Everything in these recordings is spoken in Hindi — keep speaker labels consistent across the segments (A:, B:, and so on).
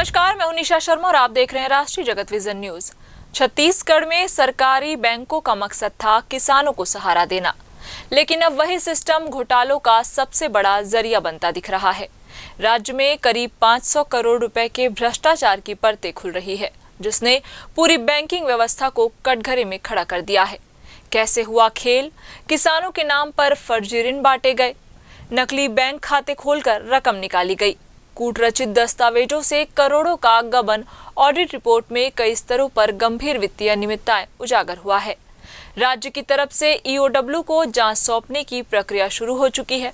A: नमस्कार, मैं हूं निशा शर्मा और आप देख रहे हैं राष्ट्रीय जगत विजन न्यूज। छत्तीसगढ़ में सरकारी बैंकों का मकसद था किसानों को सहारा देना, लेकिन अब वही सिस्टम घोटालों का सबसे बड़ा जरिया बनता दिख रहा है। राज्य में करीब 500 करोड़ रुपए के भ्रष्टाचार की परतें खुल रही है, जिसने पूरी बैंकिंग व्यवस्था को कटघरे में खड़ा कर दिया है। कैसे हुआ खेल? किसानों के नाम पर फर्जी ऋण बांटे गए, नकली बैंक खाते खोलकर रकम निकाली गई, कूट रचित दस्तावेजों से करोड़ों का गबन। ऑडिट रिपोर्ट में कई स्तरों पर गंभीर वित्तीय अनियमितताएं उजागर हुआ है। राज्य की तरफ से ईओडब्ल्यू को जांच सौंपने की प्रक्रिया शुरू हो चुकी है।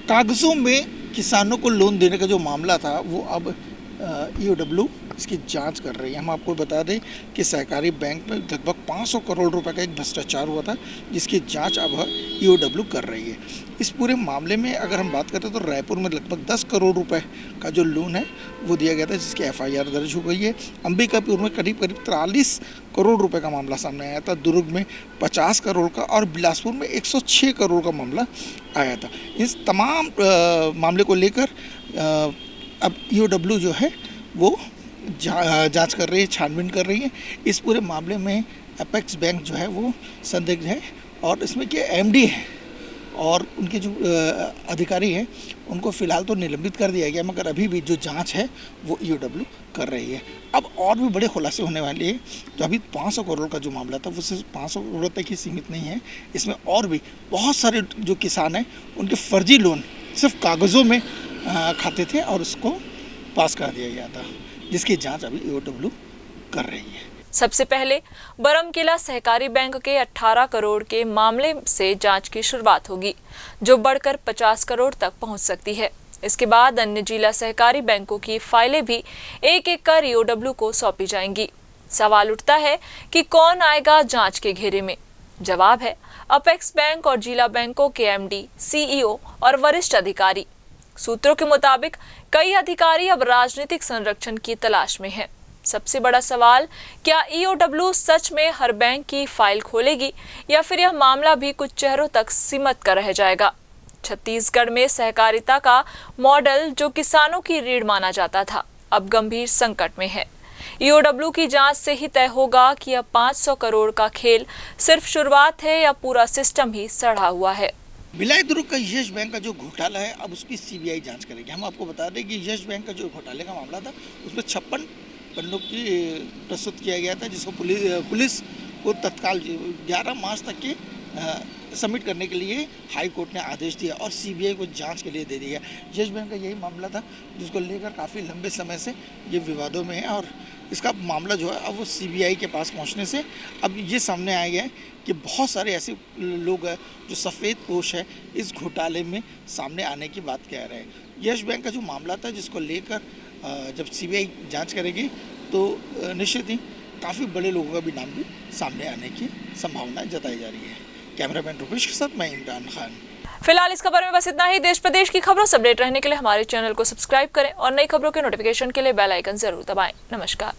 B: कागजों में किसानों को लोन देने का जो मामला था वो अब ईओडब्ल्यू इसकी जांच कर रही है। हम आपको बता दें कि सहकारी बैंक में लगभग 500 करोड़ रुपए का एक भ्रष्टाचार हुआ था, जिसकी जांच अब ईओडब्ल्यू कर रही है। इस पूरे मामले में अगर हम बात करें तो रायपुर में लगभग 10 करोड़ रुपए का जो लोन है वो दिया गया था, जिसकी एफआईआर दर्ज हो गई है। अंबिकापुर में करीब 43 करोड़ रुपए का मामला सामने आया था, दुर्ग में 50 करोड़ का और बिलासपुर में 106 करोड़ का मामला आया था। इस तमाम मामले को लेकर अब ईओडब्ल्यू जो है वो जांच कर रही है, छानबीन कर रही है। इस पूरे मामले में अपेक्स बैंक जो है वो संदिग्ध है और इसमें के एमडी है और उनके जो अधिकारी हैं उनको फ़िलहाल तो निलंबित कर दिया गया, मगर अभी भी जो जांच है वो ईओडब्ल्यू कर रही है। अब और भी बड़े खुलासे होने वाले हैं। जो अभी 500 करोड़ का जो मामला था वो सिर्फ 500 करोड़ तक ही सीमित नहीं है। इसमें और भी बहुत सारे जो किसान हैं उनके फर्जी लोन सिर्फ कागज़ों में खाते थे और उसको पास कर दिया गया था, जिसकी जांच अभी ईओडब्ल्यू कर रही है।
A: सबसे पहले बरमकेला सहकारी बैंक के 18 करोड़ के मामले से जांच की शुरुआत होगी, जो बढ़कर 50 करोड़ तक पहुंच सकती है। इसके बाद अन्य जिला सहकारी बैंकों की फाइलें भी एक एक कर ईओडब्ल्यू को सौंपी जाएंगी। सवाल उठता है कि कौन आएगा जांच के घेरे में? जवाब है अपेक्स बैंक और जिला बैंकों के एमडी, सीईओ और वरिष्ठ अधिकारी। सूत्रों के मुताबिक कई अधिकारी अब राजनीतिक संरक्षण की तलाश में हैं। सबसे बड़ा सवाल, क्या ईओडब्ल्यू सच में हर बैंक की फाइल खोलेगी या फिर यह मामला भी कुछ चेहरों तक सीमित कर रह जाएगा? छत्तीसगढ़ में सहकारिता का मॉडल, जो किसानों की रीढ़ माना जाता था, अब गंभीर संकट में है। ईओडब्ल्यू की जांच से ही तय होगा कि अब 500 करोड़ का खेल सिर्फ शुरुआत है या पूरा सिस्टम ही सड़ा हुआ है।
B: भिलाई दुर्ग का यस बैंक का जो घोटाला है अब उसकी सीबीआई जांच करेगी। हम आपको बता दें कि यस बैंक का जो घोटाले का मामला था उसमें 56 पन्नों की प्रस्तुत किया गया था, जिसको पुलिस को तत्काल 11 मार्च तक के सबमिट करने के लिए हाई कोर्ट ने आदेश दिया और सीबीआई को जांच के लिए दे दिया। यस बैंक का यही मामला था जिसको लेकर काफ़ी लंबे समय से ये विवादों में है और इसका मामला जो है अब वो सीबीआई के पास पहुंचने से अब ये सामने आ गया है कि बहुत सारे ऐसे लोग हैं जो सफ़ेद पोश है इस घोटाले में सामने आने की बात कह रहे हैं। यस बैंक का जो मामला था जिसको लेकर जब सीबीआई जांच करेगी तो निश्चित ही काफ़ी बड़े लोगों का भी नाम भी सामने आने की संभावना जताई जा रही है। कैमरामैन रुपेश के साथ मैं इमरान खान।
A: फिलहाल इस खबर में बस इतना ही। देश प्रदेश की खबरों से अपडेट रहने के लिए हमारे चैनल को सब्सक्राइब करें और नई खबरों के नोटिफिकेशन के लिए बेल आइकन जरूर दबाएं। नमस्कार।